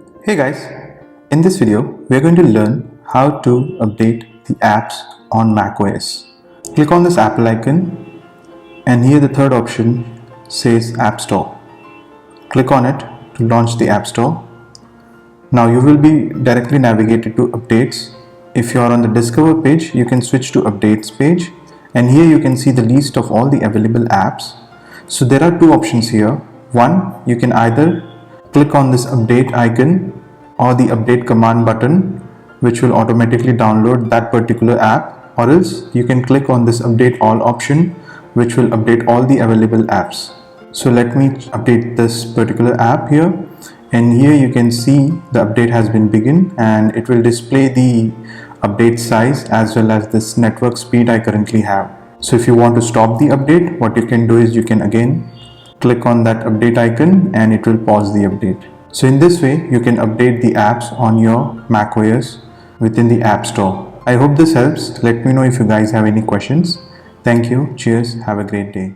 Hey guys, in this video we are going to learn how to update the apps on macOS. Click on this Apple icon and here the third option says App Store. Click on it to launch the App Store. Now you will be directly navigated to updates. If you are on the Discover page, you can switch to Updates page and here you can see the list of all the available apps. So there are two options here. One, you can either click on this update icon or the update command button, which will automatically download that particular app, or else you can click on this update all option, which will update all the available apps. So let me update this particular app here, and here you can see the update has been begun and it will display the update size as well as this network speed I currently have. So if you want to stop the update, what you can do is you can again click on that update icon and it will pause the update. So in this way you can update the apps on your macOS within the App Store. I hope this helps. Let me know if you guys have any questions. Thank you. Cheers. Have a great day.